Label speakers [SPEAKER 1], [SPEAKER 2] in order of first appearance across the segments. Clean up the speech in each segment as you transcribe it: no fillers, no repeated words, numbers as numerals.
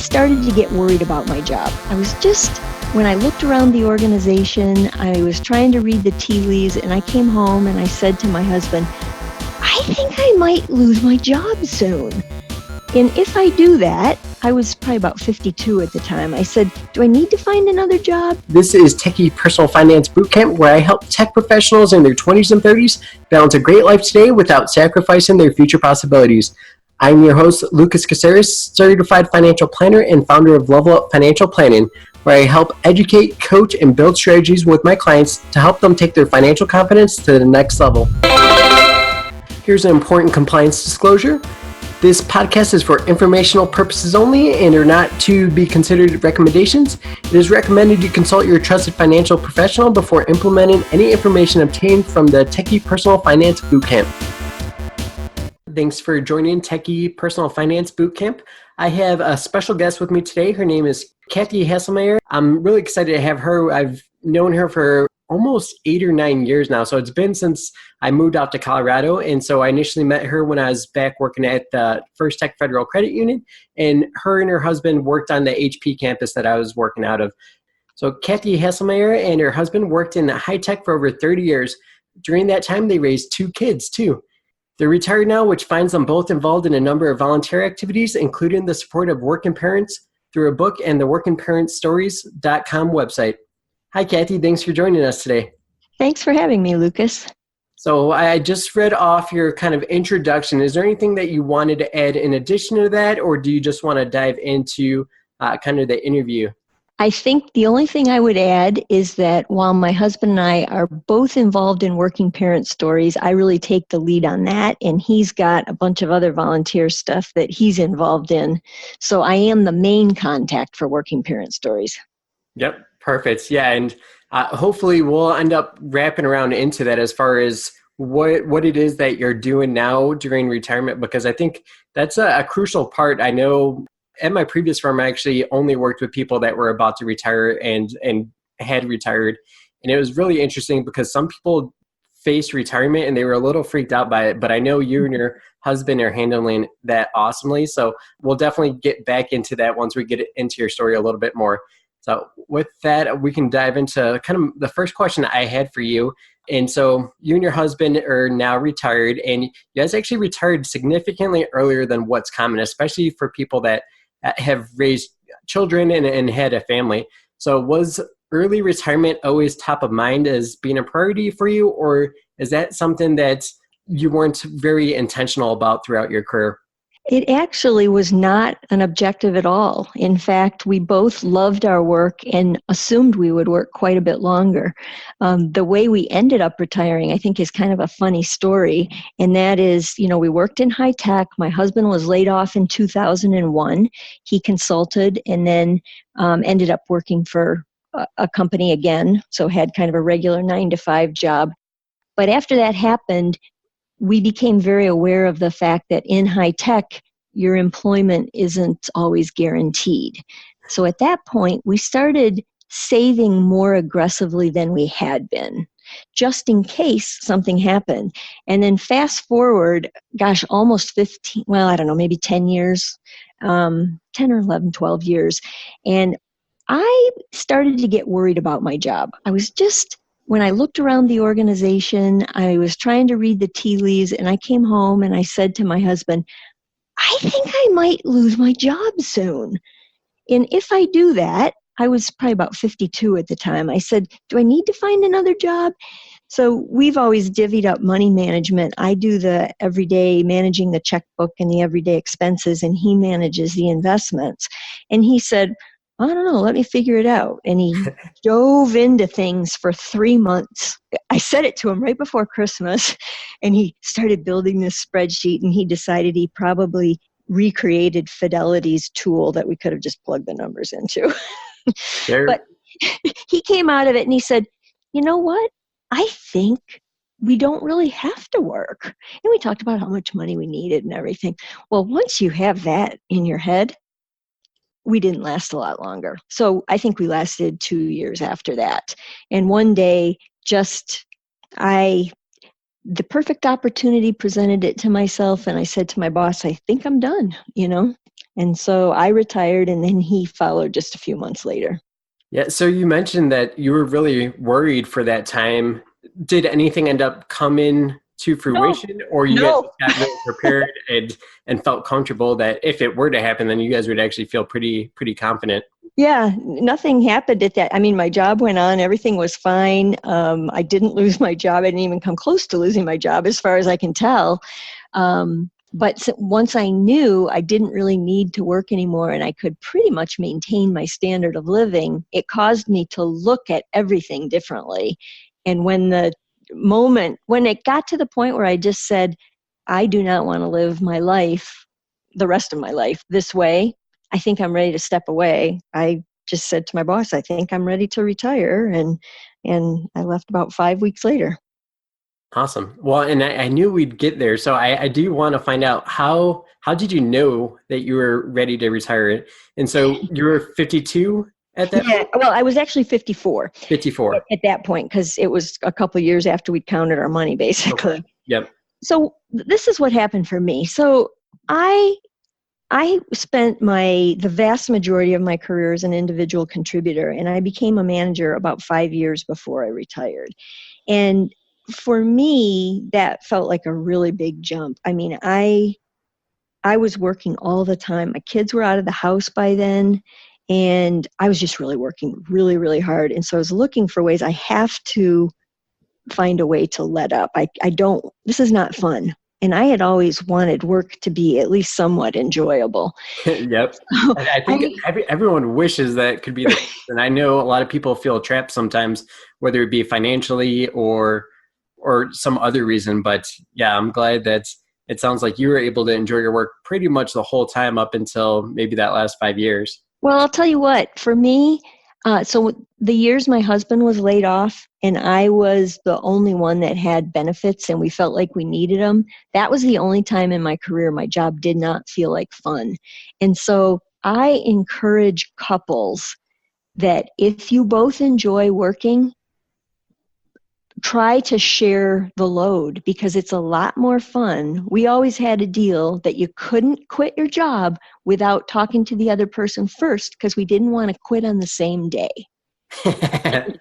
[SPEAKER 1] started to get worried about my job. When I looked around the organization, I was trying to read the tea leaves, and I came home and I said to my husband, I think I might lose my job soon. And if I do that, I was probably about 52 at the time. I said, do I need to find another job?
[SPEAKER 2] This is Techie Personal Finance Bootcamp, where I help tech professionals in their 20s and 30s balance a great life today without sacrificing their future possibilities. I'm your host, Lucas Caceres, certified financial planner and founder of Level Up Financial Planning, where I help educate, coach, and build strategies with my clients to help them take their financial confidence to the next level. Here's an important compliance disclosure. This podcast is for informational purposes only and are not to be considered recommendations. It is recommended you consult your trusted financial professional before implementing any information obtained from the Techie Personal Finance Bootcamp. Thanks for joining Techie Personal Finance Bootcamp. I have a special guest with me today. Her name is Kathy Haselmaier. I'm really excited to have her. I've known her for almost 8 or 9 years now. So it's been since I moved out to Colorado. And so I initially met her when I was back working at the First Tech Federal Credit Union. And her husband worked on the HP campus that I was working out of. So Kathy Haselmaier and her husband worked in high tech for over 30 years. During that time, they raised 2 kids too. They're retired now, which finds them both involved in a number of volunteer activities, including the support of working parents through a book and the workingparentsstories.com website. Hi, Kathy. Thanks for joining us today.
[SPEAKER 1] Thanks for having me, Lucas.
[SPEAKER 2] So I just read off your kind of introduction. Is there anything that you wanted to add in addition to that, or do you just want to dive into kind of the interview?
[SPEAKER 1] I think the only thing I would add is that while my husband and I are both involved in Working Parent Stories, I really take the lead on that, and he's got a bunch of other volunteer stuff that he's involved in. So I am the main contact for Working Parent Stories.
[SPEAKER 2] Yep, perfect. Yeah, and hopefully we'll end up wrapping around into that as far as what it is that you're doing now during retirement, because I think that's a crucial part. I know at my previous firm, I actually only worked with people that were about to retire and had retired. And it was really interesting because some people faced retirement and they were a little freaked out by it. But I know you and your husband are handling that awesomely. So we'll definitely get back into that once we get into your story a little bit more. So with that, we can dive into kind of the first question I had for you. And so you and your husband are now retired, and you guys actually retired significantly earlier than what's common, especially for people that have raised children and had a family. So was early retirement always top of mind as being a priority for you, or is that something that you weren't very intentional about throughout your career?
[SPEAKER 1] It actually was not an objective at all. In fact, we both loved our work and assumed we would work quite a bit longer. The way we ended up retiring, I think, is kind of a funny story. And that is, we worked in high tech. My husband was laid off in 2001. He consulted and then ended up working for a company again. So had kind of a regular 9-to-5 job. But after that happened, we became very aware of the fact that in high tech, your employment isn't always guaranteed. So at that point, we started saving more aggressively than we had been, just in case something happened. And then fast forward, almost 15, maybe 10 years, 10 or 11, 12 years. And I started to get worried about my job. When I looked around the organization, I was trying to read the tea leaves, and I came home and I said to my husband, I think I might lose my job soon. And if I do that, I was probably about 52 at the time. I said, do I need to find another job? So we've always divvied up money management. I do the everyday managing the checkbook and the everyday expenses, and he manages the investments. And he said, I don't know, let me figure it out. And he dove into things for 3 months. I said it to him right before Christmas, and he started building this spreadsheet, and he decided he probably recreated Fidelity's tool that we could have just plugged the numbers into. But he came out of it and he said, you know what? I think we don't really have to work. And we talked about how much money we needed and everything. Well, once you have that in your head, we didn't last a lot longer. So I think we lasted 2 years after that. And one day, the perfect opportunity presented it to myself, and I said to my boss, I think I'm done, And so I retired, and then he followed just a few months later.
[SPEAKER 2] Yeah. So you mentioned that you were really worried for that time. Did anything end up coming to
[SPEAKER 1] No,
[SPEAKER 2] fruition, or you guys
[SPEAKER 1] no.
[SPEAKER 2] just got really prepared and felt comfortable that if it were to happen, then you guys would actually feel pretty confident?
[SPEAKER 1] Yeah, nothing happened at that. I mean, my job went on, everything was fine. I didn't lose my job. I didn't even come close to losing my job, as far as I can tell. But once I knew I didn't really need to work anymore and I could pretty much maintain my standard of living, it caused me to look at everything differently. And when it got to the point where I just said, I do not want to live my life, the rest of my life, this way, I think I'm ready to step away. I just said to my boss, I think I'm ready to retire. And I left about 5 weeks later.
[SPEAKER 2] Awesome. Well, and I knew we'd get there. So I do want to find out how did you know that you were ready to retire? And so you were 52 at that
[SPEAKER 1] Yeah,
[SPEAKER 2] point?
[SPEAKER 1] well, I was actually 54
[SPEAKER 2] 54.
[SPEAKER 1] at that point because it was a couple of years after we counted our money,
[SPEAKER 2] Okay.
[SPEAKER 1] basically.
[SPEAKER 2] Yep.
[SPEAKER 1] So this is what happened for me. So I I spent the vast majority of my career as an individual contributor, and I became a manager about 5 years before I retired. And for me, that felt like a really big jump. I mean, I was working all the time. My kids were out of the house by then, and I was just really working really, really hard. And so I was looking for ways. I have to find a way to let up. I don't, this is not fun. And I had always wanted work to be at least somewhat enjoyable.
[SPEAKER 2] Yep.
[SPEAKER 1] So
[SPEAKER 2] And I think
[SPEAKER 1] I,
[SPEAKER 2] everyone wishes that could be the case. And I know a lot of people feel trapped sometimes, whether it be financially or some other reason. But yeah, I'm glad that it sounds like you were able to enjoy your work pretty much the whole time up until maybe that last 5 years.
[SPEAKER 1] well, I'll tell you what, for me, so the years my husband was laid off and I was the only one that had benefits and we felt like we needed them, that was the only time in my career my job did not feel like fun. And so I encourage couples that if you both enjoy working, try to share the load because it's a lot more fun. We always had a deal that you couldn't quit your job without talking to the other person first because we didn't want to quit on the same day. And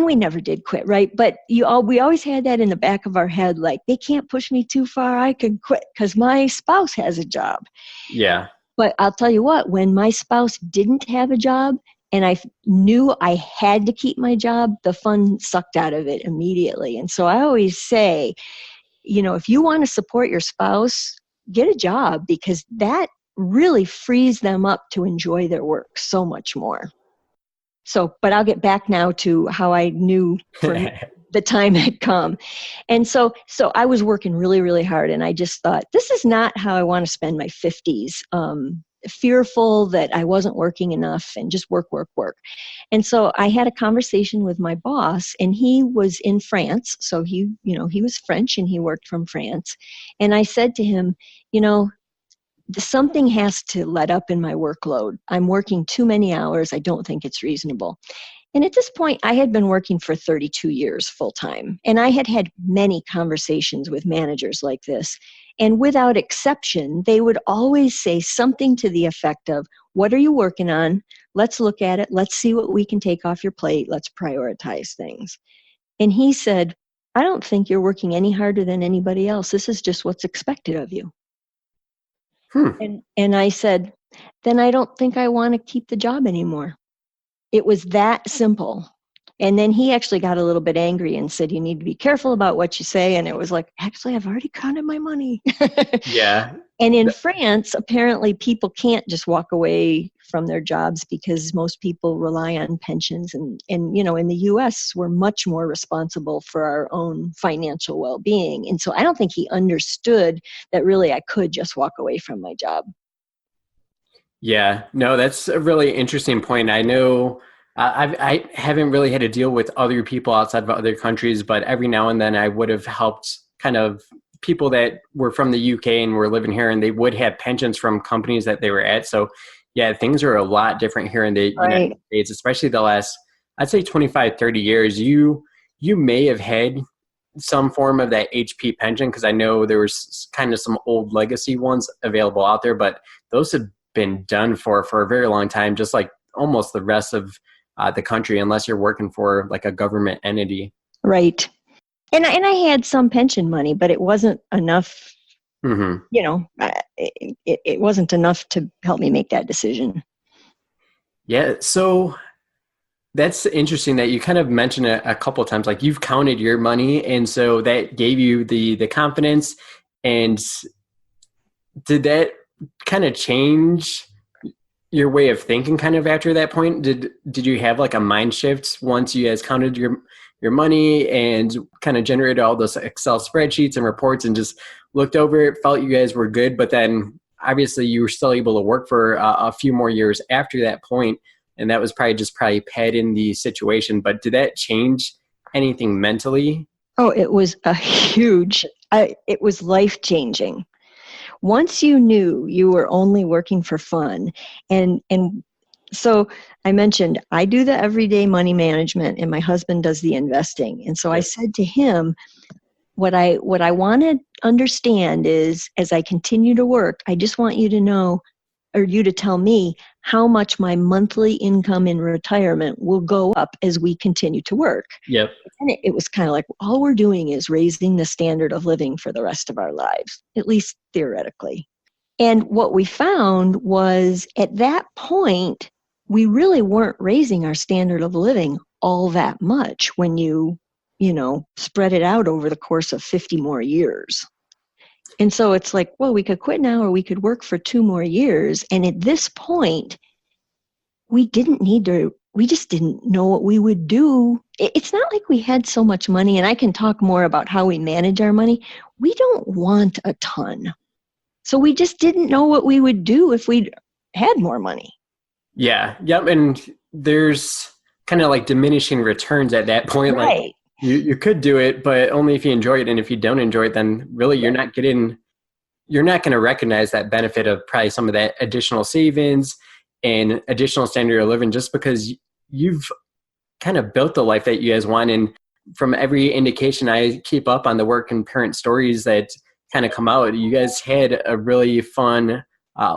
[SPEAKER 1] we never did quit, right? But we always had that in the back of our head, like they can't push me too far. I can quit because my spouse has a job.
[SPEAKER 2] Yeah.
[SPEAKER 1] But I'll tell you what, when my spouse didn't have a job and I knew I had to keep my job, the fun sucked out of it immediately. And so I always say, if you want to support your spouse, get a job because that really frees them up to enjoy their work so much more. So, but I'll get back now to how I knew for me the time had come. And so I was working really, really hard. And I just thought, this is not how I want to spend my 50s. Fearful that I wasn't working enough and just work, work, work. And so I had a conversation with my boss and he was in France. So he was French and he worked from France. And I said to him, something has to let up in my workload. I'm working too many hours. I don't think it's reasonable. And at this point, I had been working for 32 years full time, and I had had many conversations with managers like this. And without exception, they would always say something to the effect of, what are you working on? Let's look at it. Let's see what we can take off your plate. Let's prioritize things. And he said, I don't think you're working any harder than anybody else. This is just what's expected of you.
[SPEAKER 2] Hmm.
[SPEAKER 1] And I said, then I don't think I want to keep the job anymore. It was that simple. And then he actually got a little bit angry and said, you need to be careful about what you say. And it was like, actually, I've already counted my money.
[SPEAKER 2] Yeah.
[SPEAKER 1] And in France, apparently people can't just walk away from their jobs because most people rely on pensions. And in the US, we're much more responsible for our own financial well-being. And so I don't think he understood that really I could just walk away from my job.
[SPEAKER 2] Yeah, no, that's a really interesting point. I know I haven't really had to deal with other people outside of other countries, but every now and then I would have helped kind of people that were from the UK and were living here, and they would have pensions from companies that they were at. So, yeah, things are a lot different here in the United
[SPEAKER 1] Right.
[SPEAKER 2] States, especially the last, I'd say 25, 30 years. You may have had some form of that HP pension because I know there was kind of some old legacy ones available out there, but those have been done for a very long time, just like almost the rest of the country, unless you're working for like a government entity.
[SPEAKER 1] Right. And I had some pension money, but it wasn't enough,
[SPEAKER 2] Mm-hmm.
[SPEAKER 1] it wasn't enough to help me make that decision.
[SPEAKER 2] Yeah. So that's interesting that you kind of mentioned a couple of times, like you've counted your money. And so that gave you the confidence. And did that kind of change your way of thinking kind of after that point? Did you have like a mind shift once you guys counted your money and kind of generated all those Excel spreadsheets and reports and just looked over it, felt you guys were good, but then obviously you were still able to work for a few more years after that point, and that was probably padding the situation. But did that change anything mentally?
[SPEAKER 1] Oh, it was it was life-changing. Once you knew you were only working for fun, and so I mentioned I do the everyday money management and my husband does the investing. And so I
[SPEAKER 2] Yep.
[SPEAKER 1] said to him, what I want to understand is, as I continue to work, I just want you to know, or you to tell me, how much my monthly income in retirement will go up as we continue to work.
[SPEAKER 2] Yep.
[SPEAKER 1] And it was kind of like, all we're doing is raising the standard of living for the rest of our lives, at least theoretically. And what we found was at that point, we really weren't raising our standard of living all that much when you spread it out over the course of 50 more years. And so it's like, well, we could quit now or we could work for 2 more years. And at this point, we just didn't know what we would do. It's not like we had so much money, and I can talk more about how we manage our money. We don't want a ton. So we just didn't know what we would do if we had more money.
[SPEAKER 2] Yeah. Yep. And there's kind of like diminishing returns at that point. Like
[SPEAKER 1] Right.
[SPEAKER 2] you could do it, but only if you enjoy it. And if you don't enjoy it, then really you're not going to recognize that benefit of probably some of that additional savings and additional standard of living just because you've kind of built the life that you guys want. And from every indication I keep up on the work and parent stories that kind of come out, you guys had a really fun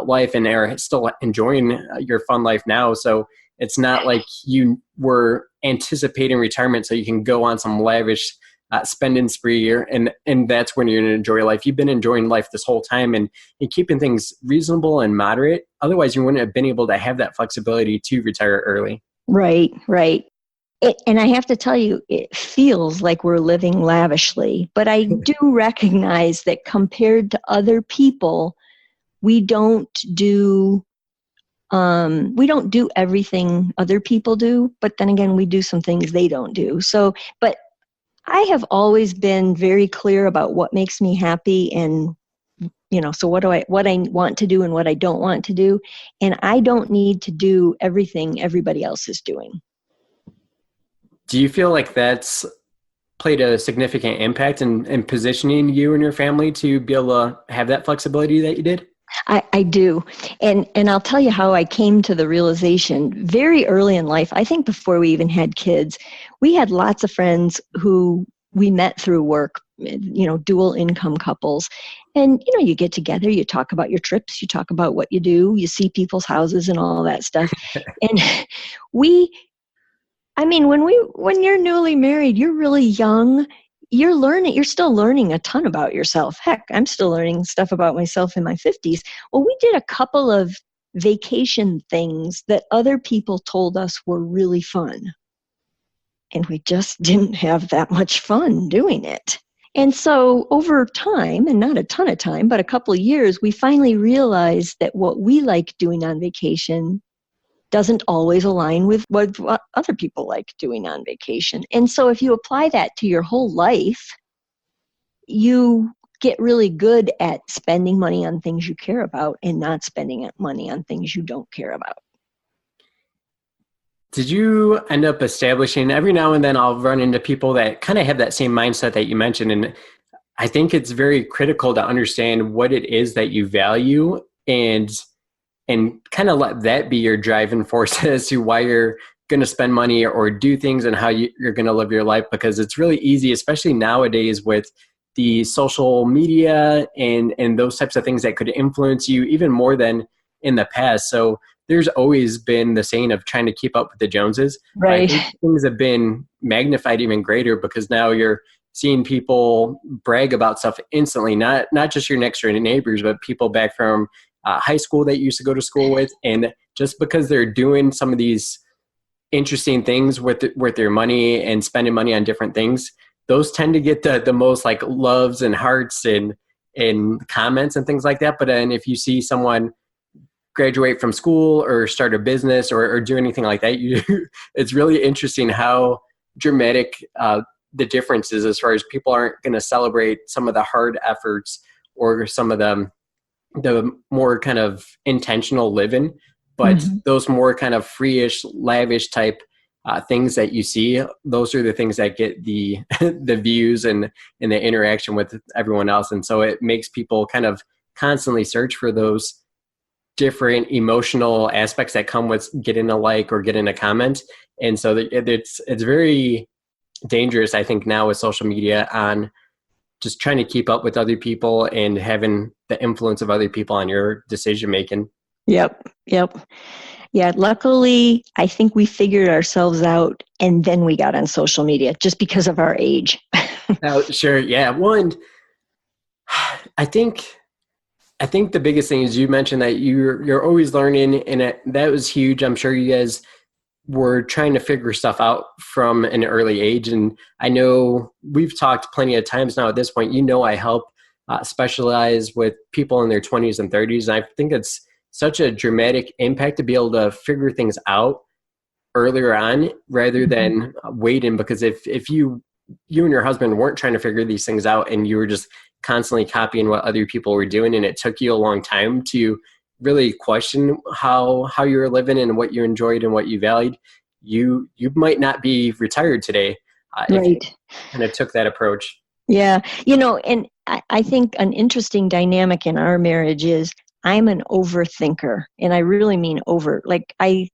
[SPEAKER 2] life and are still enjoying your fun life now. So it's not like you were anticipating retirement so you can go on some lavish spending spree, and that's when you're going to enjoy life. You've been enjoying life this whole time and keeping things reasonable and moderate. Otherwise, you wouldn't have been able to have that flexibility to retire early.
[SPEAKER 1] Right. And I have to tell you, it feels like we're living lavishly, but I do recognize that compared to other people, we don't do everything other people do, but then again, we do some things they don't do. So, but I have always been very clear about what makes me happy, and so what I want to do and what I don't want to do, and I don't need to do everything everybody else is doing.
[SPEAKER 2] Do you feel like that's played a significant impact in positioning you and your family to be able to have that flexibility that you did?
[SPEAKER 1] I do. And I'll tell you how I came to the realization very early in life. I think before we even had kids, we had lots of friends who we met through work, dual income couples. And, you get together, you talk about your trips, you talk about what you do, you see people's houses and all that stuff. And when you're newly married, you're really young. You're still learning a ton about yourself. Heck, I'm still learning stuff about myself in my 50s. Well, we did a couple of vacation things that other people told us were really fun. And we just didn't have that much fun doing it. And so over time, and not a ton of time, but a couple of years, we finally realized that what we like doing on vacation doesn't always align with what other people like doing on vacation. And so if you apply that to your whole life, you get really good at spending money on things you care about and not spending money on things you don't care about.
[SPEAKER 2] Did you end up establishing, every now and then I'll run into people that kind of have that same mindset that you mentioned. And I think it's very critical to understand what it is that you value and kind of let that be your driving force as to why you're going to spend money or do things and how you're going to live your life. Because it's really easy, especially nowadays with the social media and those types of things that could influence you even more than in the past. So there's always been the saying of trying to keep up with the Joneses. But I
[SPEAKER 1] Right.
[SPEAKER 2] think things have been magnified even greater because now you're seeing people brag about stuff instantly, not just your next door neighbors, but people back from high school that you used to go to school with. And just because they're doing some of these interesting things with their money and spending money on different things, those tend to get the most like loves and hearts and comments and things like that. But then if you see someone graduate from school or start a business or do anything like that, it's really interesting how dramatic the difference is as far as people aren't going to celebrate some of the hard efforts or some of the more kind of intentional living, but
[SPEAKER 1] Mm-hmm.
[SPEAKER 2] those more kind of free-ish, lavish type things that you see, those are the things that get the the views and the interaction with everyone else. And so it makes people kind of constantly search for those different emotional aspects that come with getting a like or getting a comment. And so it's very dangerous, I think, now with social media on just trying to keep up with other people and having the influence of other people on your decision making.
[SPEAKER 1] Yep. Yep. Yeah. Luckily, I think we figured ourselves out and then we got on social media just because of our age.
[SPEAKER 2] Oh, sure. Yeah. One, I think the biggest thing is you mentioned that you're always learning, and that was huge. I'm sure you guys were trying to figure stuff out from an early age. And I know we've talked plenty of times now at this point. I help specialize with people in their 20s and 30s. And I think it's such a dramatic impact to be able to figure things out earlier on rather than waiting. Because if you and your husband weren't trying to figure these things out and you were just constantly copying what other people were doing, and it took you a long time to really question how you were living and what you enjoyed and what you valued, you might not be retired today if you
[SPEAKER 1] Right.
[SPEAKER 2] kind of took that approach.
[SPEAKER 1] Yeah. And I think an interesting dynamic in our marriage is I'm an overthinker, and I really mean over. Like I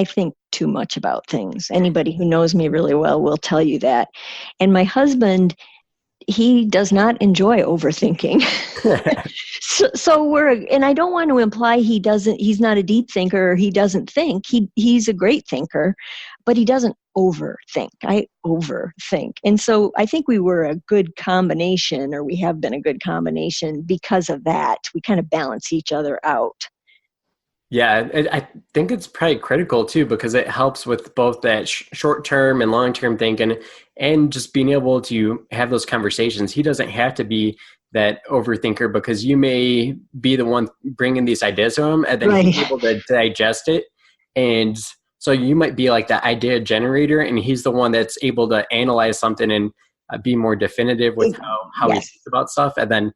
[SPEAKER 1] think too much about things. Anybody who knows me really well will tell you that. And my husband, he does not enjoy overthinking. So and I don't want to imply he's not a deep thinker or he doesn't think. He's a great thinker, but he doesn't overthink. I overthink. And so I think we were a good combination, or we have been a good combination because of that. We kind of balance each other out.
[SPEAKER 2] Yeah, I think it's probably critical too because it helps with both that short term and long term thinking and just being able to have those conversations. He doesn't have to be that overthinker because you may be the one bringing these ideas to him and then
[SPEAKER 1] Right.
[SPEAKER 2] he's able to digest it. And so you might be like the idea generator and he's the one that's able to analyze something and be more definitive with how he
[SPEAKER 1] Yes.
[SPEAKER 2] thinks about stuff and then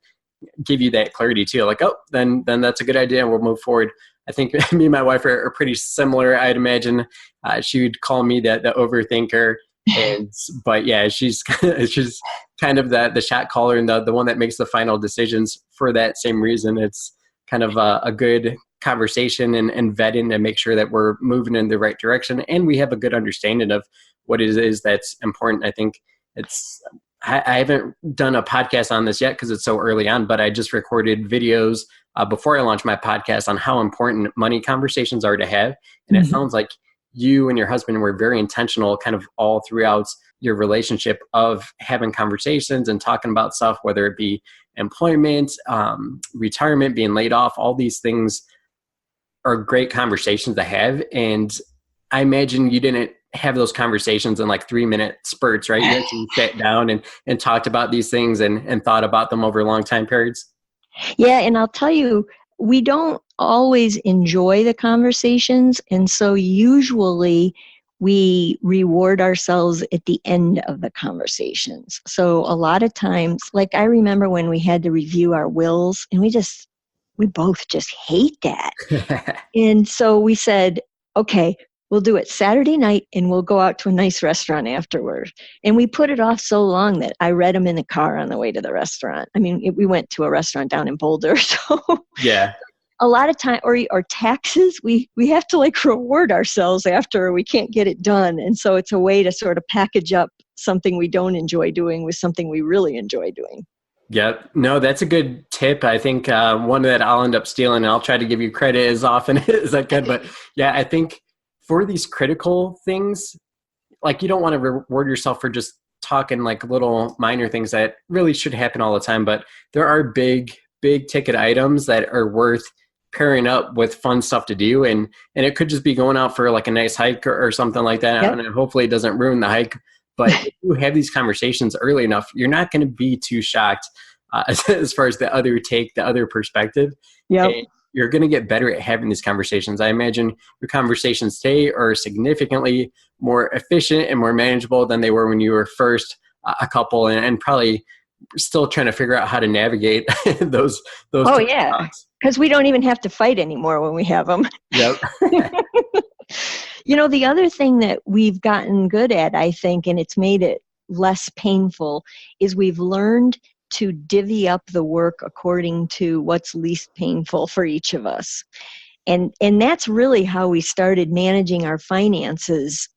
[SPEAKER 2] give you that clarity too. Like, oh, then that's a good idea and we'll move forward. I think me and my wife are pretty similar. I'd imagine she would call me the overthinker, but yeah, she's she's kind of the shot caller and the one that makes the final decisions for that same reason. It's kind of a good conversation and vetting to make sure that we're moving in the right direction and we have a good understanding of what it is that's important. I think I haven't done a podcast on this yet because it's so early on, but I just recorded videos before I launched my podcast on how important money conversations are to have. And it sounds like you and your husband were very intentional kind of all throughout your relationship of having conversations and talking about stuff, whether it be employment, retirement, being laid off, all these things are great conversations to have. And I imagine you didn't have those conversations in like 3-minute spurts, right? You actually sat down and talked about these things and thought about them over long time periods.
[SPEAKER 1] Yeah, and I'll tell you, we don't always enjoy the conversations. And so usually we reward ourselves at the end of the conversations. So a lot of times, like I remember when we had to review our wills, and we both just hate that. And so we said, okay, we'll do it Saturday night and we'll go out to a nice restaurant afterward. And we put it off so long that I read them in the car on the way to the restaurant. I mean, we went to a restaurant down in Boulder. So
[SPEAKER 2] Yeah.
[SPEAKER 1] a lot of time, or taxes, we have to like reward ourselves after we can't get it done. And so it's a way to sort of package up something we don't enjoy doing with something we really enjoy doing.
[SPEAKER 2] Yep. No, that's a good tip. I think one that I'll end up stealing, and I'll try to give you credit as often as I can. But yeah, I think for these critical things, like you don't want to reward yourself for just talking like little minor things that really should happen all the time. But there are big ticket items that are worth pairing up with fun stuff to do. And it could just be going out for like a nice hike or something like that.
[SPEAKER 1] Yep.
[SPEAKER 2] And hopefully it doesn't ruin the hike. But if you have these conversations early enough, you're not going to be too shocked as far as the other take, the other perspective.
[SPEAKER 1] Yep.
[SPEAKER 2] And you're going to get better at having these conversations. I imagine your conversations today are significantly more efficient and more manageable than they were when you were first a couple, and probably still trying to figure out how to navigate those
[SPEAKER 1] Oh
[SPEAKER 2] types of
[SPEAKER 1] yeah,
[SPEAKER 2] talks.
[SPEAKER 1] because we don't even have to fight anymore when we have them.
[SPEAKER 2] Yep.
[SPEAKER 1] The other thing that we've gotten good at, I think, and it's made it less painful, is we've learned to divvy up the work according to what's least painful for each of us. And that's really how we started managing our finances.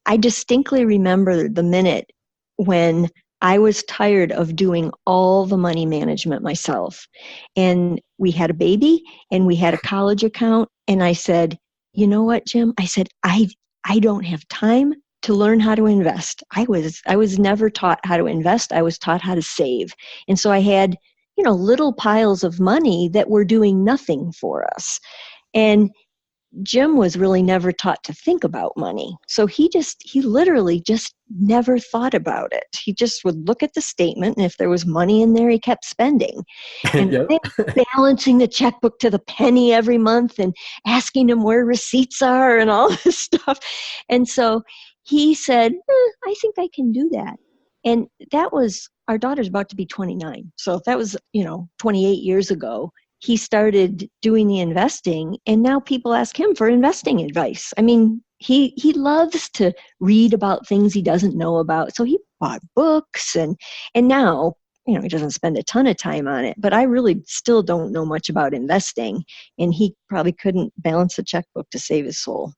[SPEAKER 1] I distinctly remember the minute when I was tired of doing all the money management myself. And we had a baby and we had a college account. And I said, you know what, Jim? I said, I don't have time to learn how to invest. I was never taught how to invest. I was taught how to save. And so I had, little piles of money that were doing nothing for us. And Jim was really never taught to think about money. So he literally just never thought about it. He just would look at the statement, and if there was money in there, he kept spending. And
[SPEAKER 2] Yep.
[SPEAKER 1] I was balancing the checkbook to the penny every month and asking him where receipts are and all this stuff. And so he said, I think I can do that. And that was, our daughter's about to be 29. So that was, 28 years ago. He started doing the investing, and now people ask him for investing advice. I mean, he loves to read about things he doesn't know about. So he bought books, and now, he doesn't spend a ton of time on it, but I really still don't know much about investing, and he probably couldn't balance a checkbook to save his soul.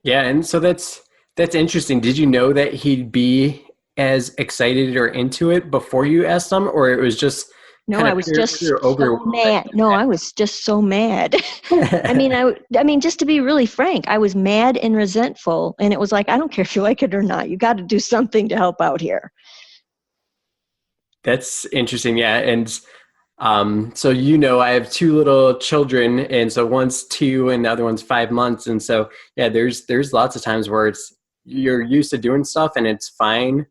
[SPEAKER 2] Yeah, and so that's interesting. Did you know that he'd be as excited or into it before you asked him, or it was just
[SPEAKER 1] No,
[SPEAKER 2] kind
[SPEAKER 1] I
[SPEAKER 2] of
[SPEAKER 1] was
[SPEAKER 2] pure
[SPEAKER 1] just so
[SPEAKER 2] overwhelm
[SPEAKER 1] mad. No, I was just so mad.
[SPEAKER 2] that
[SPEAKER 1] I mean, just to be really frank, I was mad and resentful, and it was like, I don't care if you like it or not. You got to do something to help out here.
[SPEAKER 2] That's interesting. Yeah, and so I have two little children, and so one's 2 and the other one's 5 months, and so yeah, there's lots of times where you're used to doing stuff and it's fine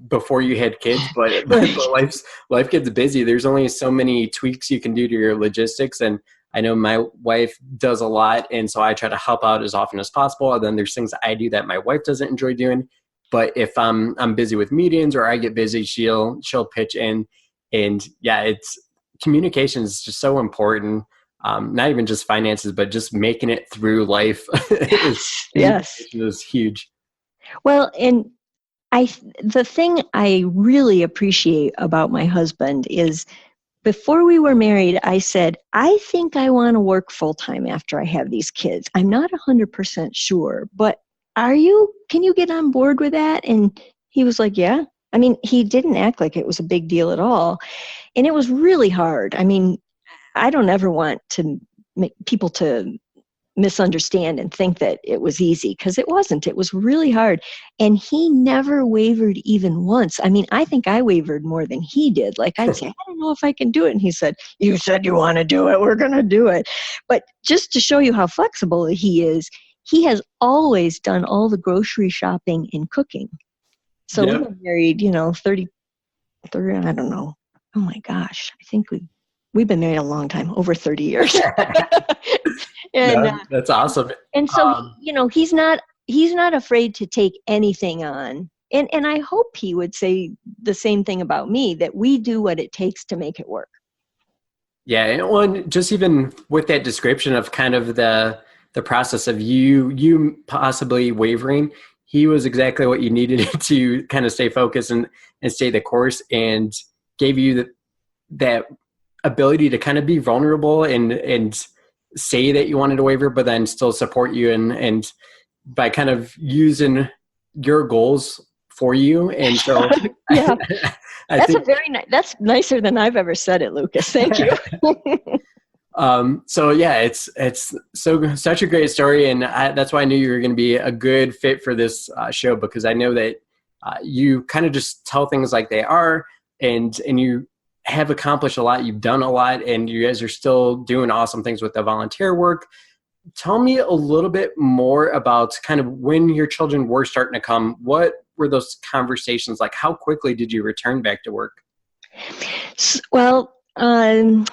[SPEAKER 2] before you had kids, but
[SPEAKER 1] Right.
[SPEAKER 2] life gets busy. There's only so many tweaks you can do to your logistics, and I know my wife does a lot, and so I try to help out as often as possible. And then there's things I do that my wife doesn't enjoy doing. But if I'm busy with meetings or I get busy, she'll pitch in, and yeah, it's communication is just so important. Not even just finances, but just making it through life is
[SPEAKER 1] Yes. Yes.
[SPEAKER 2] communication is huge.
[SPEAKER 1] Well, and the thing I really appreciate about my husband is before we were married, I said, I think I want to work full time after I have these kids. I'm not 100% sure, but can you get on board with that? And he was like, yeah. I mean, he didn't act like it was a big deal at all. And it was really hard. I mean, I don't ever want to make people to misunderstand and think that it was easy, because it wasn't. It was really hard. And he never wavered even once. I mean, I think I wavered more than he did. Like I'd say, I don't know if I can do it. And he said, you said you want to do it. We're going to do it. But just to show you how flexible he is, he has always done all the grocery shopping and cooking. So we've
[SPEAKER 2] Yep.
[SPEAKER 1] been married, 30, I don't know. Oh my gosh. I think we've been married a long time, over 30 years. and
[SPEAKER 2] No, that's awesome.
[SPEAKER 1] and so
[SPEAKER 2] Um,
[SPEAKER 1] he's not afraid to take anything on. And I hope he would say the same thing about me, that we do what it takes to make it work.
[SPEAKER 2] yeah, and one just even with that description of kind of the process of you possibly wavering, he was exactly what you needed to kind of stay focused and stay the course, and gave you that ability to kind of be vulnerable and say that you wanted to waver, but then still support you and by kind of using your goals for you. And so
[SPEAKER 1] Yeah,
[SPEAKER 2] I
[SPEAKER 1] that's a
[SPEAKER 2] think,
[SPEAKER 1] very that's nicer than I've ever said it, Lucas. Thank you.
[SPEAKER 2] so yeah, it's such a great story. And that's why I knew you were going to be a good fit for this show, because I know that you kind of just tell things like they are, and you have accomplished a lot. You've done a lot, and you guys are still doing awesome things with the volunteer work. Tell me a little bit more about kind of when your children were starting to come. What were those conversations like? How quickly did you return back to work?
[SPEAKER 1] Well,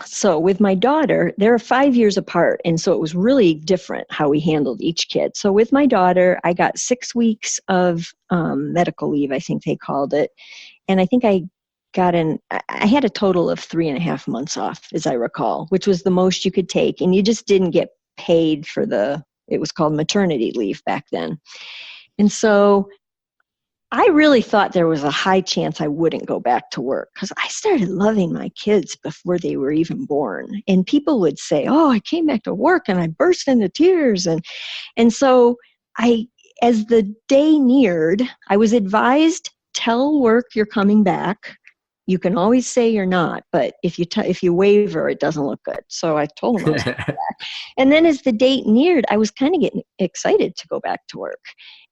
[SPEAKER 1] so with my daughter, they're 5 years apart, and so it was really different how we handled each kid. So with my daughter, I got 6 weeks of medical leave, I think they called it, and I think I had a total of 3.5 months off, as I recall, which was the most you could take, and you just didn't get paid for it was called maternity leave back then. And so I really thought there was a high chance I wouldn't go back to work, because I started loving my kids before they were even born. And people would say, "Oh, I came back to work and I burst into tears." And so I, as the day neared, I was advised, tell work you're coming back. You can always say you're not, but if you waver, it doesn't look good. So I told them I was coming back. And then as the date neared, I was kind of getting excited to go back to work.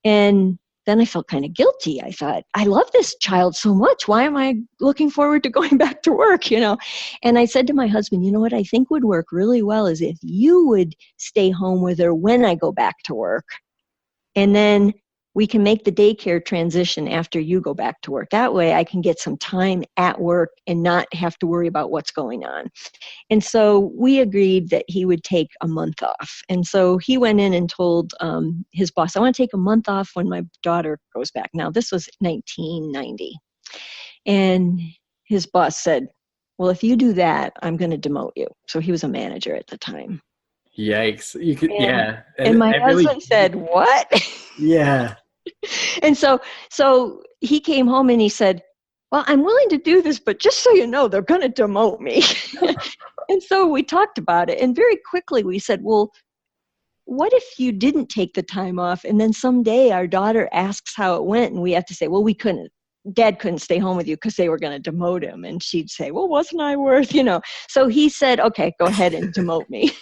[SPEAKER 1] And then I felt kind of guilty. I thought, I love this child so much. Why am I looking forward to going back to work, And I said to my husband, you know what I think would work really well is if you would stay home with her when I go back to work. And then we can make the daycare transition after you go back to work. That way I can get some time at work and not have to worry about what's going on. And so we agreed that he would take a month off. And so he went in and told his boss, I want to take a month off when my daughter goes back. Now, this was 1990. And his boss said, well, if you do that, I'm going to demote you. So he was a manager at the time.
[SPEAKER 2] Yikes. You could,
[SPEAKER 1] And,
[SPEAKER 2] yeah.
[SPEAKER 1] and my
[SPEAKER 2] I really,
[SPEAKER 1] husband said, what?
[SPEAKER 2] yeah.
[SPEAKER 1] And so he came home and he said, well, I'm willing to do this, but just so you know, they're going to demote me. And so we talked about it. And very quickly we said, well, what if you didn't take the time off? And then someday our daughter asks how it went. And we have to say, well, Dad couldn't stay home with you because they were going to demote him. And she'd say, well, wasn't I worth, So he said, okay, go ahead and demote me.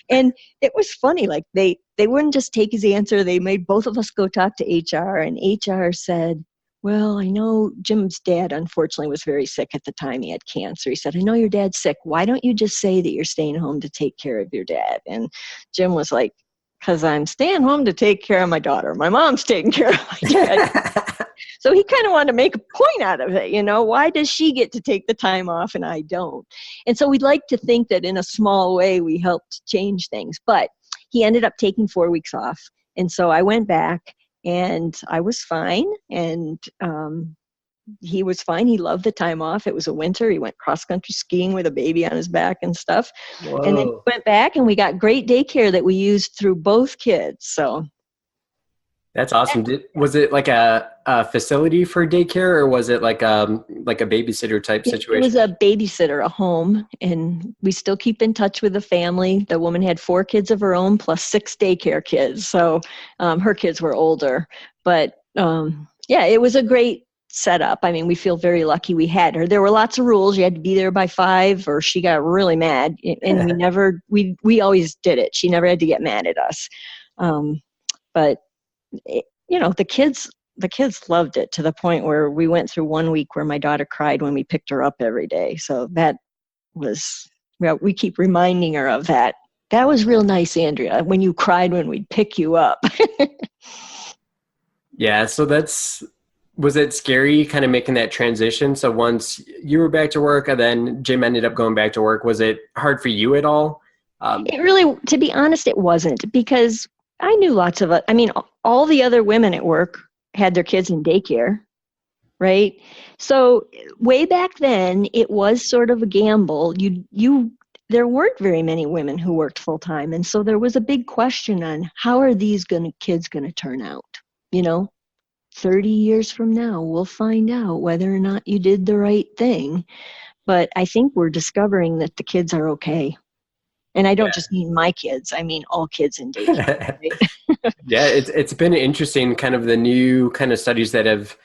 [SPEAKER 1] And it was funny, like they wouldn't just take his answer. They made both of us go talk to HR, and HR said, well, I know Jim's dad, unfortunately, was very sick at the time. He had cancer. He said, I know your dad's sick. Why don't you just say that you're staying home to take care of your dad? And Jim was like, because I'm staying home to take care of my daughter. My mom's taking care of my dad. So he kind of wanted to make a point out of it, why does she get to take the time off and I don't? And so we'd like to think that in a small way we helped change things, but he ended up taking 4 weeks off. And so I went back and I was fine. And he was fine. He loved the time off. It was a winter. He went cross-country skiing with a baby on his back and stuff.
[SPEAKER 2] Whoa.
[SPEAKER 1] And then he went back and we got great daycare that we used through both kids. So
[SPEAKER 2] That's awesome. Was it like a facility for daycare, or was it like a babysitter type situation?
[SPEAKER 1] It was a babysitter, a home, and we still keep in touch with the family. The woman had 4 kids of her own plus 6 daycare kids. So her kids were older. But yeah, it was a great setup. I mean, we feel very lucky we had her. There were lots of rules. You had to be there by 5 or she got really mad. And we always did it. She never had to get mad at us. But the kids loved it, to the point where we went through 1 week where my daughter cried when we picked her up every day. So that was, we keep reminding her of that. That was real nice, Andrea, when you cried when we'd pick you up.
[SPEAKER 2] Yeah. So was it scary kind of making that transition? So once you were back to work and then Jim ended up going back to work, was it hard for you at all?
[SPEAKER 1] It really, to be honest, it wasn't, because I knew lots of, all the other women at work had their kids in daycare, right? So way back then, it was sort of a gamble. There weren't very many women who worked full time. And so there was a big question on how are these kids going to turn out? 30 years from now, we'll find out whether or not you did the right thing. But I think we're discovering that the kids are okay. And I don't just mean my kids, I mean all kids in daycare. Right?
[SPEAKER 2] Yeah, it's been interesting, kind of the new kind of studies that have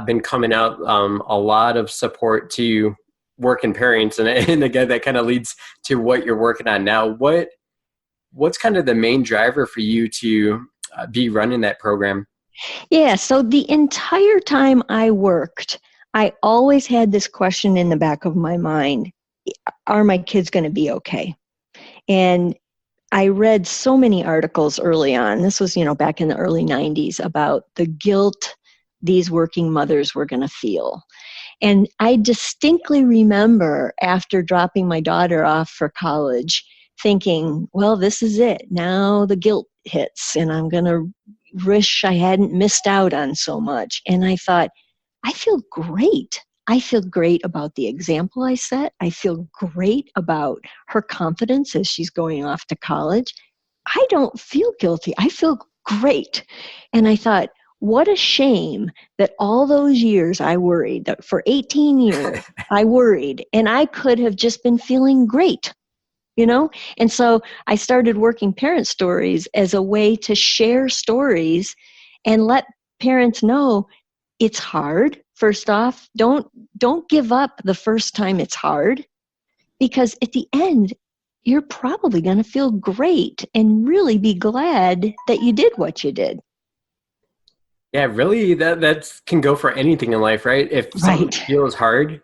[SPEAKER 2] been coming out. A lot of support to working parents, and again, that kind of leads to what you're working on now. What's kind of the main driver for you to be running that program?
[SPEAKER 1] Yeah, so the entire time I worked, I always had this question in the back of my mind: are my kids going to be okay? And I read so many articles early on. This was, back in the early 90s about the guilt these working mothers were going to feel. And I distinctly remember after dropping my daughter off for college thinking, well, this is it. Now the guilt hits and I'm going to wish I hadn't missed out on so much. And I thought, I feel great. I feel great about the example I set. I feel great about her confidence as she's going off to college. I don't feel guilty. I feel great. And I thought, what a shame that all those years I worried, that for 18 years I worried, and I could have just been feeling great, And so I started working parent stories as a way to share stories and let parents know it's hard. First off, don't give up the first time it's hard, because at the end, you're probably going to feel great and really be glad that you did what you did.
[SPEAKER 2] Yeah, really, that can go for anything in life, right? If something
[SPEAKER 1] Right.
[SPEAKER 2] feels hard,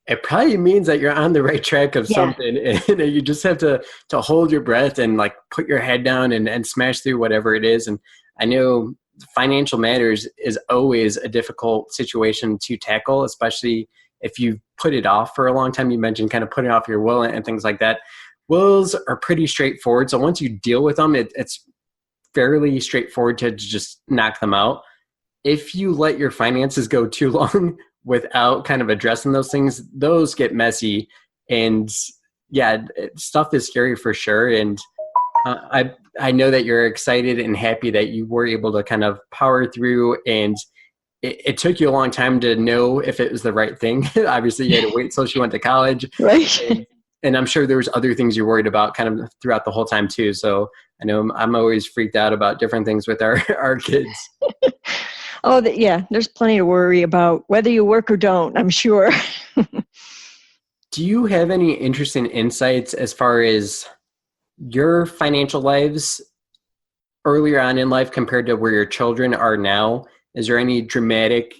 [SPEAKER 2] it probably means that you're on the right track of
[SPEAKER 1] Yeah.
[SPEAKER 2] something, and you just have to hold your breath and like put your head down and smash through whatever it is. And I know financial matters is always a difficult situation to tackle, especially if you put it off for a long time. You mentioned kind of putting off your will and things like that. Wills are pretty straightforward, so once you deal with them, it's fairly straightforward to just knock them out. If you let your finances go too long without kind of addressing those things, those get messy. And yeah, stuff is scary for sure. And I know that you're excited and happy that you were able to kind of power through. And it took you a long time to know if it was the right thing. Obviously, you had to wait till she went to college.
[SPEAKER 1] Right.
[SPEAKER 2] And I'm sure there was other things you're worried about kind of throughout the whole time too. So I know I'm always freaked out about different things with our kids.
[SPEAKER 1] Oh, yeah, there's plenty to worry about, whether you work or don't, I'm sure.
[SPEAKER 2] Do you have any interesting insights as far as your financial lives earlier on in life compared to where your children are now? Is there any dramatic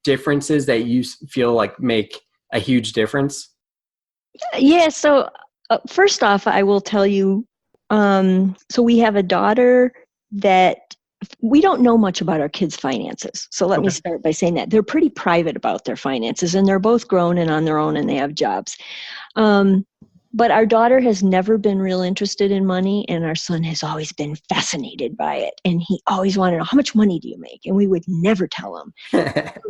[SPEAKER 2] differences that you feel like make a huge difference?
[SPEAKER 1] Yeah, so first off, I will tell you, so we have a daughter that we don't know much about our kids' finances. So let me
[SPEAKER 2] Okay.
[SPEAKER 1] start by saying that they're pretty private about their finances, and they're both grown and on their own, and they have jobs. Um, but our daughter has never been real interested in money, and our son has always been fascinated by it. And he always wanted to know, how much money do you make? And we would never tell him.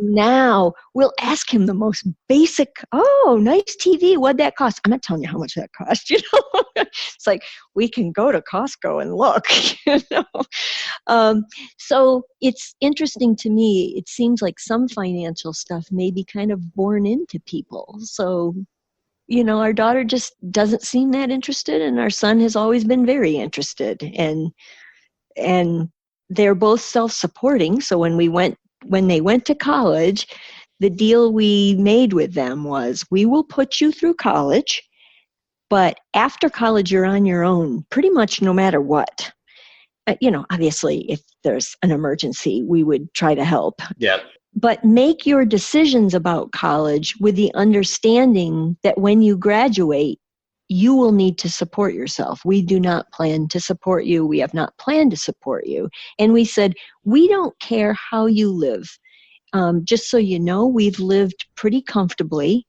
[SPEAKER 1] Now we'll ask him the most basic, oh, nice TV, what'd that cost? I'm not telling you how much that cost, It's like, we can go to Costco and look, So it's interesting to me. It seems like some financial stuff may be kind of born into people. So, our daughter just doesn't seem that interested, and our son has always been very interested. And they're both self-supporting. So when they went to college, the deal we made with them was, we will put you through college, but after college, you're on your own, pretty much no matter what. Obviously, if there's an emergency, we would try to help.
[SPEAKER 2] Yeah.
[SPEAKER 1] But make your decisions about college with the understanding that when you graduate, you will need to support yourself. We do not plan to support you. We have not planned to support you. And we said, we don't care how you live. Just so you know, we've lived pretty comfortably.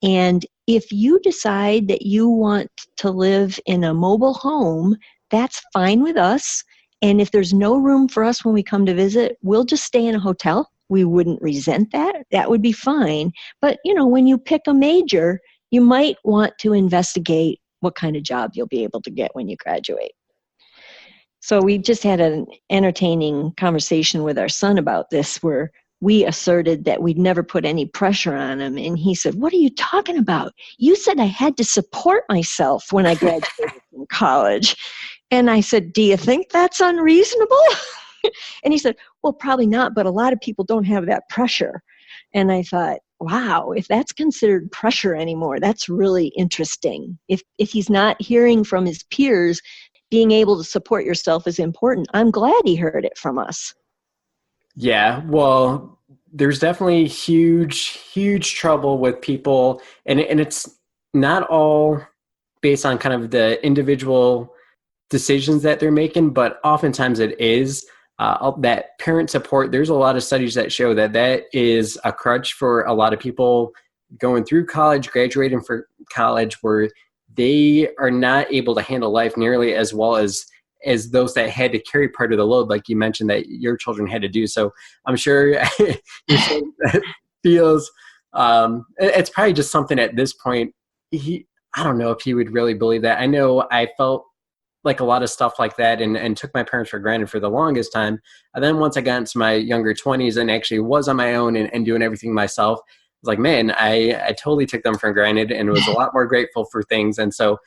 [SPEAKER 1] And if you decide that you want to live in a mobile home, that's fine with us. And if there's no room for us when we come to visit, we'll just stay in a hotel. We wouldn't resent that. That would be fine. But, when you pick a major, you might want to investigate what kind of job you'll be able to get when you graduate. So we just had an entertaining conversation with our son about this, where we asserted that we'd never put any pressure on him. And he said, what are you talking about? You said I had to support myself when I graduated from college. And I said, do you think that's unreasonable? And he said, well, probably not, but a lot of people don't have that pressure. And I thought, wow, if that's considered pressure anymore, that's really interesting. If he's not hearing from his peers, being able to support yourself is important. I'm glad he heard it from us.
[SPEAKER 2] Yeah, well, there's definitely huge trouble with people, and it's not all based on kind of the individual decisions that they're making, but oftentimes it is that parent support. There's a lot of studies that show that that is a crutch for a lot of people going through college, graduating for college, where they are not able to handle life nearly as well as those that had to carry part of the load, like you mentioned that your children had to do. So I'm sure your son feels it's probably just something at this point. I don't know if he would really believe that. I know I felt like a lot of stuff like that and took my parents for granted for the longest time. And then once I got into my younger 20s and actually was on my own and doing everything myself, I was like, man, I totally took them for granted and was a lot more grateful for things. And so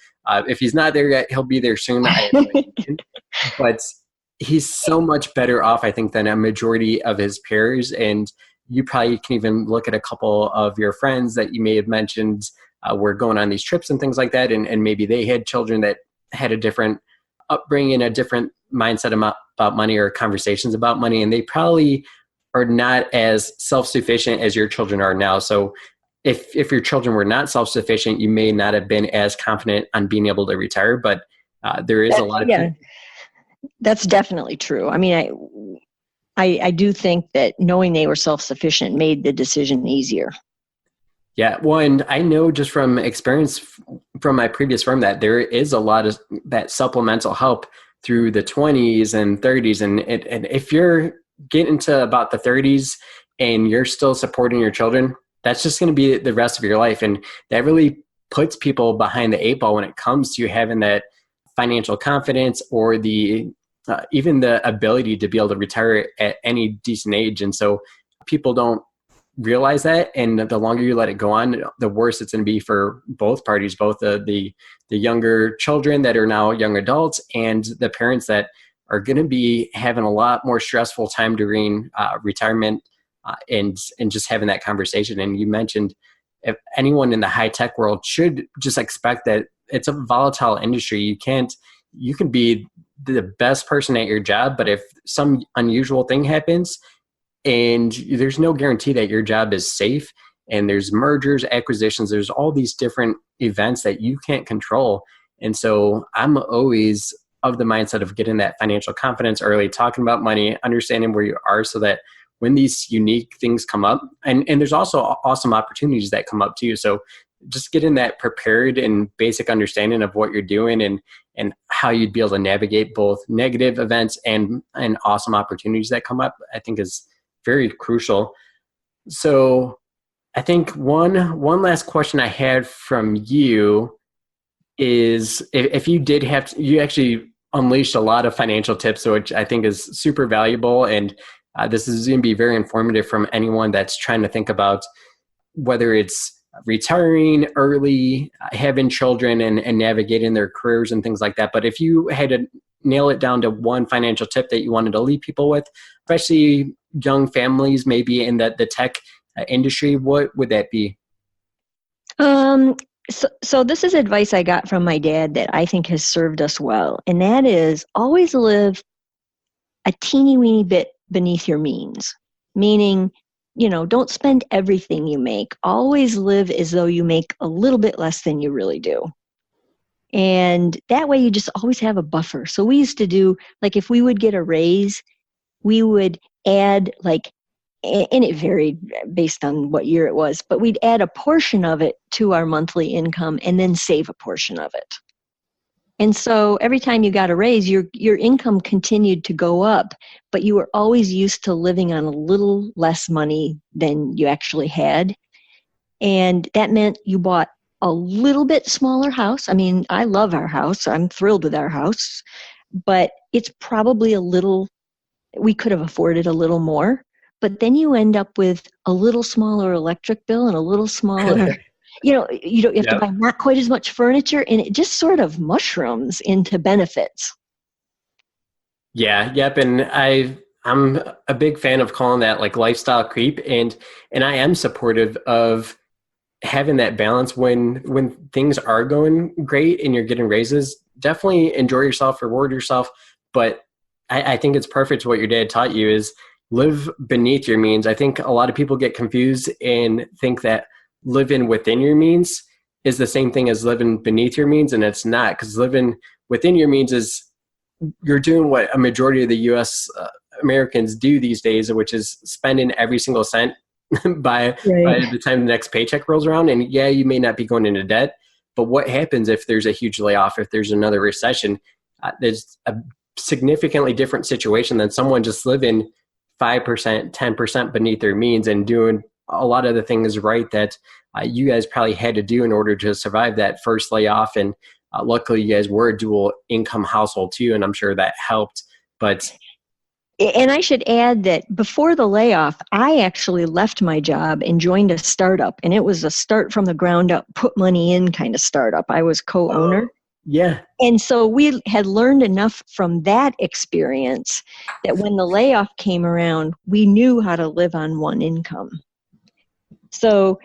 [SPEAKER 2] if he's not there yet, he'll be there soon. But he's so much better off, I think, than a majority of his peers. And you probably can even look at a couple of your friends that you may have mentioned were going on these trips and things like that. And maybe they had children that had a different upbringing, a different mindset about money or conversations about money. And they probably are not as self-sufficient as your children are now. So if your children were not self-sufficient, you may not have been as confident on being able to retire. But there is a lot of people.
[SPEAKER 1] That's definitely true. I mean, I do think that knowing they were self-sufficient made the decision easier.
[SPEAKER 2] Yeah, well, and I know just from experience from my previous firm that there is a lot of that supplemental help through the 20s and 30s. And if you're getting to about the 30s and you're still supporting your children, that's just going to be the rest of your life. And that really puts people behind the eight ball when it comes to having that financial confidence or the even the ability to be able to retire at any decent age. And so people don't realize that, and the longer you let it go on, the worse it's going to be for both parties, both the younger children that are now young adults and the parents that are going to be having a lot more stressful time during retirement and just having that conversation. And you mentioned if anyone in the high tech world should just expect that it's a volatile industry. You can be the best person at your job, but if some unusual thing happens, and there's no guarantee that your job is safe, and there's mergers, acquisitions, there's all these different events that you can't control. And so I'm always of the mindset of getting that financial confidence early, talking about money, understanding where you are so that when these unique things come up, and there's also awesome opportunities that come up too. So just getting that prepared and basic understanding of what you're doing and how you'd be able to navigate both negative events and awesome opportunities that come up, I think is very crucial. So I think one last question I had from you is if you did have to, you actually unleashed a lot of financial tips, which I think is super valuable. And this is going to be very informative from anyone that's trying to think about whether it's retiring early, having children and navigating their careers and things like that. But if you had to nail it down to one financial tip that you wanted to leave people with, especially young families, maybe in the tech industry, what would that be?
[SPEAKER 1] So this is advice I got from my dad that I think has served us well. And that is always live a teeny weeny bit beneath your means. Meaning, don't spend everything you make. Always live as though you make a little bit less than you really do. And that way you just always have a buffer. So we used to do, like, if we would get a raise, we would add, and it varied based on what year it was, but we'd add a portion of it to our monthly income and then save a portion of it. And so every time you got a raise, your income continued to go up, but you were always used to living on a little less money than you actually had. And that meant you bought a little bit smaller house. I mean, I love our house. I'm thrilled with our house, but it's probably we could have afforded a little more, but then you end up with a little smaller electric bill and a little smaller, you have to buy not quite as much furniture, and it just sort of mushrooms into benefits.
[SPEAKER 2] Yeah, yep. And I'm a big fan of calling that like lifestyle creep, and I am supportive of having that balance when things are going great and you're getting raises. Definitely enjoy yourself, reward yourself, but I think it's perfect what your dad taught you is live beneath your means. I think a lot of people get confused and think that living within your means is the same thing as living beneath your means, and it's not, because living within your means is you're doing what a majority of the U.S. Americans do these days, which is spending every single cent by
[SPEAKER 1] Right.
[SPEAKER 2] by the time the next paycheck rolls around. And yeah, you may not be going into debt, but what happens if there's a huge layoff, if there's another recession? There's a significantly different situation than someone just living 5%, 10% beneath their means and doing a lot of the things right that you guys probably had to do in order to survive that first layoff. And luckily, you guys were a dual income household too, and I'm sure that helped. But
[SPEAKER 1] And I should add that before the layoff, I actually left my job and joined a startup. And it was a start from the ground up, put money in kind of startup. I was co-owner.
[SPEAKER 2] yeah,
[SPEAKER 1] And so we had learned enough from that experience that when the layoff came around, we knew how to live on one income. So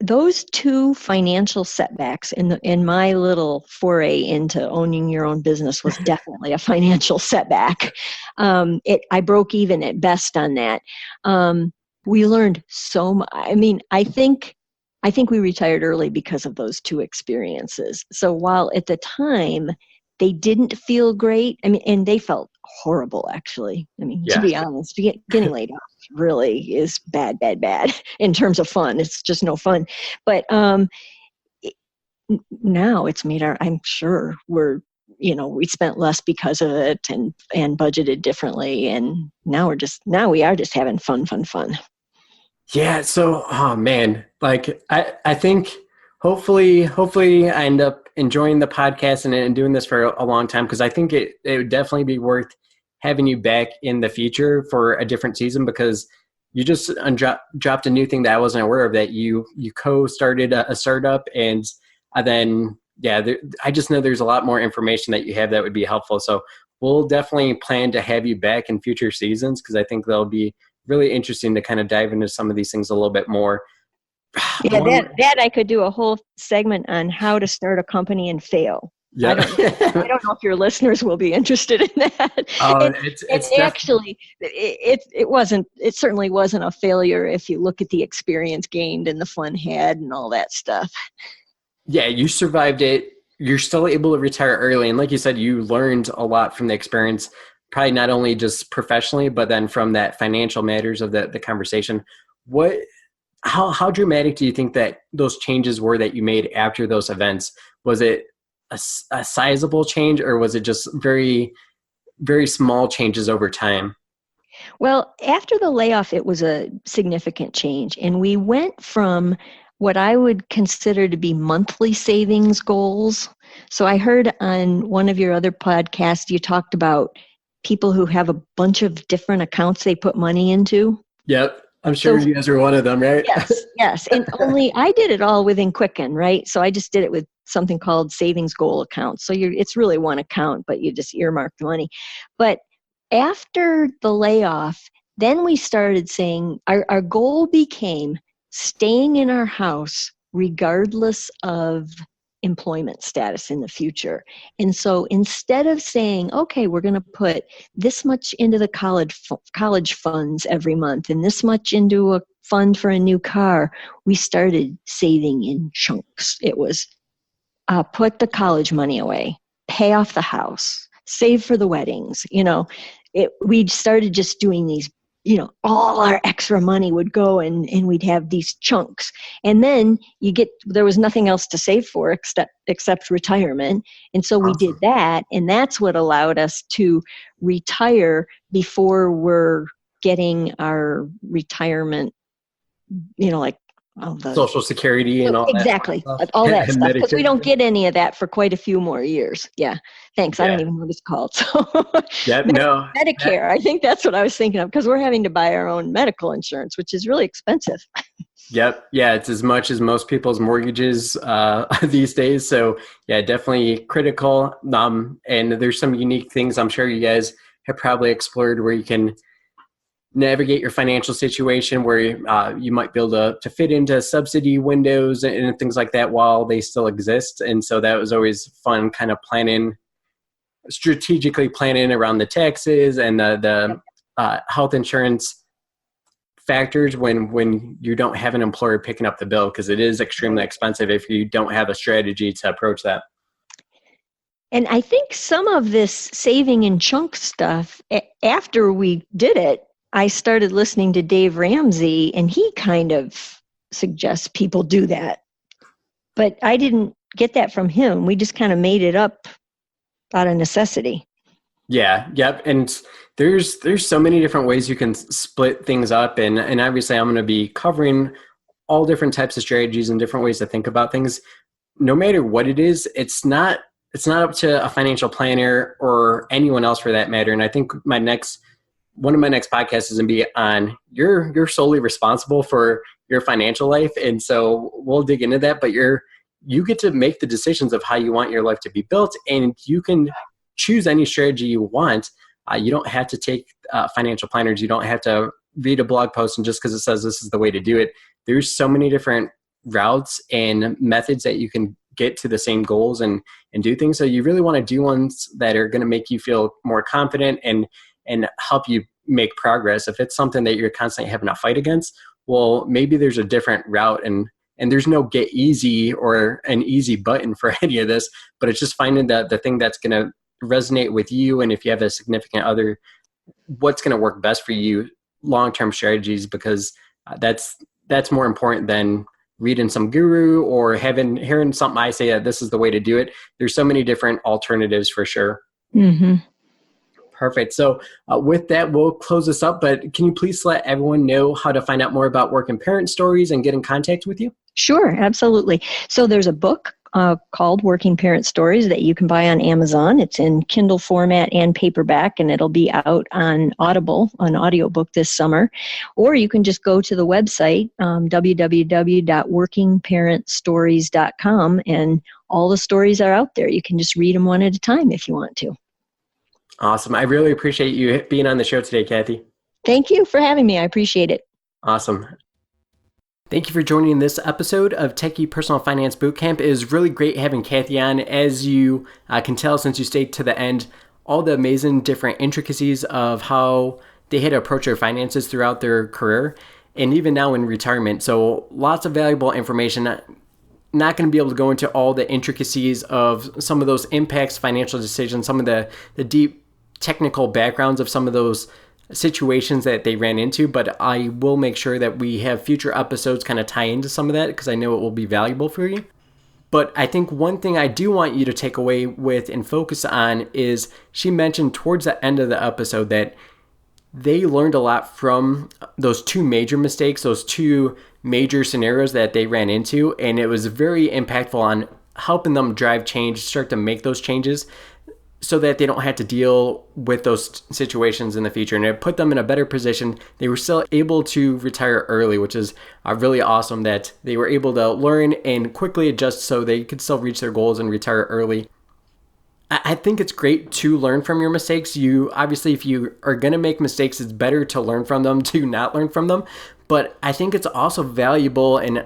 [SPEAKER 1] those two financial setbacks in my little foray into owning your own business was definitely a financial setback. I broke even at best on that. We learned so much. I mean, I think we retired early because of those two experiences. So while at the time they didn't feel great, I mean, and they felt horrible actually. I mean, to
[SPEAKER 2] yeah.
[SPEAKER 1] be honest, getting laid off really is bad, bad, bad in terms of fun. It's just no fun. But it, now it's made I'm sure we spent less because of it and budgeted differently. And now we are just having fun, fun, fun.
[SPEAKER 2] Yeah, so oh man, like I think hopefully I end up enjoying the podcast and doing this for a long time, because I think it would definitely be worth having you back in the future for a different season, because you just dropped a new thing that I wasn't aware of, that you co-started a startup, and then yeah, I just know there's a lot more information that you have that would be helpful. So we'll definitely plan to have you back in future seasons, because I think they'll be really interesting to kind of dive into some of these things a little bit more.
[SPEAKER 1] Yeah,
[SPEAKER 2] One,
[SPEAKER 1] that I could do a whole segment on how to start a company and fail. I
[SPEAKER 2] yeah.
[SPEAKER 1] don't I don't know if your listeners will be interested in that.
[SPEAKER 2] Oh,
[SPEAKER 1] And,
[SPEAKER 2] it's
[SPEAKER 1] and actually, it certainly wasn't a failure if you look at the experience gained and the fun had and all that stuff.
[SPEAKER 2] yeah, you survived it. You're still able to retire early, and like you said, you learned a lot from the experience. Probably not only just professionally, but then from that financial matters of the conversation. What how dramatic do you think that those changes were that you made after those events? Was it a sizable change, or was it just very, very small changes over time?
[SPEAKER 1] Well, after the layoff, it was a significant change. And we went from what I would consider to be monthly savings goals. So I heard on one of your other podcasts, you talked about people who have a bunch of different accounts they put money into.
[SPEAKER 2] Yep. I'm sure
[SPEAKER 1] So
[SPEAKER 2] you guys were one of them, right?
[SPEAKER 1] yes, yes. And only I did it all within Quicken, right? So I just did it with something called savings goal accounts. So it's really one account, but you just earmark the money. But after the layoff, then we started saying our goal became staying in our house regardless of employment status in the future. And so instead of saying, okay, we're going to put this much into the college funds every month and this much into a fund for a new car, we started saving in chunks. It was put the college money away, pay off the house, save for the weddings. We started just doing these, all our extra money would go and we'd have these chunks. And then there was nothing else to save for except retirement. And so we did
[SPEAKER 2] Awesome.
[SPEAKER 1] that. And that's what allowed us to retire before we're getting our retirement, like Oh,
[SPEAKER 2] Social Security and all that fun
[SPEAKER 1] exactly.
[SPEAKER 2] stuff.
[SPEAKER 1] All that
[SPEAKER 2] And
[SPEAKER 1] stuff. Because we
[SPEAKER 2] Medicare.
[SPEAKER 1] don't get any of that for quite a few more years. Yeah. Thanks. I don't
[SPEAKER 2] Yeah.
[SPEAKER 1] even know what it's called. So
[SPEAKER 2] Yep. No.
[SPEAKER 1] Medicare, I think that's what I was thinking of, because we're having to buy our own medical insurance, which is really expensive.
[SPEAKER 2] Yep. Yeah. It's as much as most people's mortgages these days. So yeah, definitely critical. And there's some unique things I'm sure you guys have probably explored where you can navigate your financial situation, where you might be able to fit into subsidy windows and things like that while they still exist. And so that was always fun, kind of strategically planning around the taxes and the health insurance factors when you don't have an employer picking up the bill, because it is extremely expensive if you don't have a strategy to approach that.
[SPEAKER 1] And I think some of this saving in chunk stuff, after we did it, I started listening to Dave Ramsey, and he kind of suggests people do that. But I didn't get that from him. We just kind of made it up out of necessity.
[SPEAKER 2] Yeah, yep. And there's so many different ways you can split things up, and obviously I'm going to be covering all different types of strategies and different ways to think about things. No matter what it is, it's not up to a financial planner or anyone else for that matter. And I think one of my next podcasts is going to be on you're solely responsible for your financial life, and so we'll dig into that. But you get to make the decisions of how you want your life to be built, and you can choose any strategy you want. You don't have to take financial planners. You don't have to read a blog post and just because it says this is the way to do it. There's so many different routes and methods that you can get to the same goals and do things. So you really want to do ones that are going to make you feel more confident and help you make progress. If it's something that you're constantly having a fight against, well, maybe there's a different route, and there's no get easy or an easy button for any of this, but it's just finding the thing that's going to resonate with you. And if you have a significant other, what's going to work best for you, long-term strategies, because that's more important than reading some guru or hearing something I say that this is the way to do it. There's so many different alternatives for sure.
[SPEAKER 1] Mm-hmm.
[SPEAKER 2] Perfect. So with that, we'll close this up, but can you please let everyone know how to find out more about Working Parent Stories and get in contact with you?
[SPEAKER 1] Sure, absolutely. So there's a book called Working Parent Stories that you can buy on Amazon. It's in Kindle format and paperback, and it'll be out on Audible, an audiobook this summer. Or you can just go to the website, www.workingparentstories.com, and all the stories are out there. You can just read them one at a time if you want to.
[SPEAKER 2] Awesome. I really appreciate you being on the show today, Kathy.
[SPEAKER 1] Thank you for having me. I appreciate it.
[SPEAKER 2] Awesome. Thank you for joining this episode of Techie Personal Finance Bootcamp. It is really great having Kathy on. As you can tell since you stayed to the end, all the amazing different intricacies of how they had to approach their finances throughout their career and even now in retirement. So lots of valuable information. Not going to be able to go into all the intricacies of some of those impacts, financial decisions, some of the deep technical backgrounds of some of those situations that they ran into, but I will make sure that we have future episodes kind of tie into some of that because I know it will be valuable for you. But I think one thing I do want you to take away with and focus on is she mentioned towards the end of the episode that they learned a lot from those two major mistakes, those two major scenarios that they ran into, and it was very impactful on helping them drive change, start to make those changes so that they don't have to deal with those situations in the future. And it put them in a better position. They were still able to retire early, which is really awesome that they were able to learn and quickly adjust so they could still reach their goals and retire early. I think it's great to learn from your mistakes. Obviously, if you are going to make mistakes, it's better to learn from them to not learn from them. But I think it's also valuable and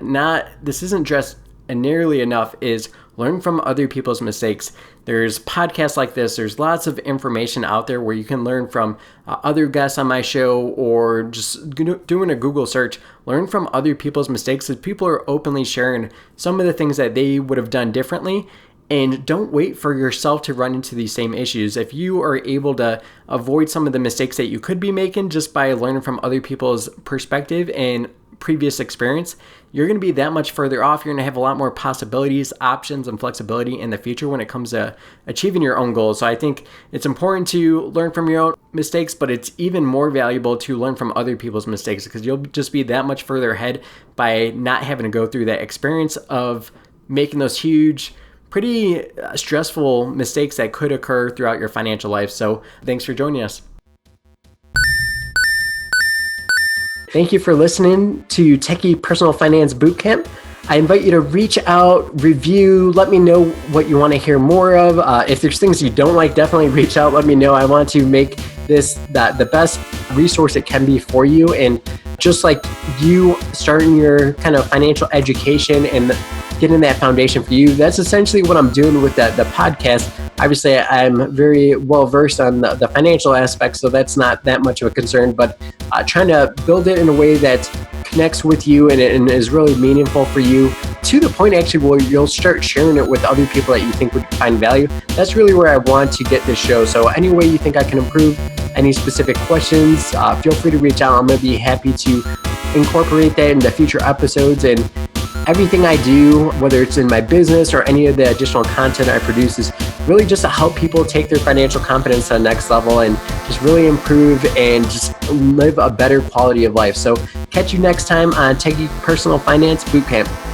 [SPEAKER 2] this isn't just nearly enough, is learn from other people's mistakes. There's podcasts like this. There's lots of information out there where you can learn from other guests on my show or just doing a Google search. Learn from other people's mistakes because people are openly sharing some of the things that they would have done differently. And don't wait for yourself to run into these same issues. If you are able to avoid some of the mistakes that you could be making just by learning from other people's perspective and previous experience, you're going to be that much further off. You're going to have a lot more possibilities, options, and flexibility in the future when it comes to achieving your own goals. So I think it's important to learn from your own mistakes, but it's even more valuable to learn from other people's mistakes, because you'll just be that much further ahead by not having to go through that experience of making those huge, pretty stressful mistakes that could occur throughout your financial life. So thanks for joining us. Thank you for listening to Techie Personal Finance Bootcamp. I invite you to reach out, review, let me know what you want to hear more of. If there's things you don't like, definitely reach out, let me know. I want to make this the best resource it can be for you. And just like you starting your kind of financial education and getting that foundation for you, that's essentially what I'm doing with the podcast. Obviously, I'm very well versed on the financial aspects, so that's not that much of a concern, but trying to build it in a way that connects with you and is really meaningful for you, to the point actually where you'll start sharing it with other people that you think would find value. That's really where I want to get this show. So any way you think I can improve, any specific questions, feel free to reach out. I'm going to be happy to incorporate that into future episodes. And everything I do, whether it's in my business or any of the additional content I produce, is really just to help people take their financial confidence to the next level and just really improve and just live a better quality of life. So catch you next time on Techie Personal Finance Bootcamp.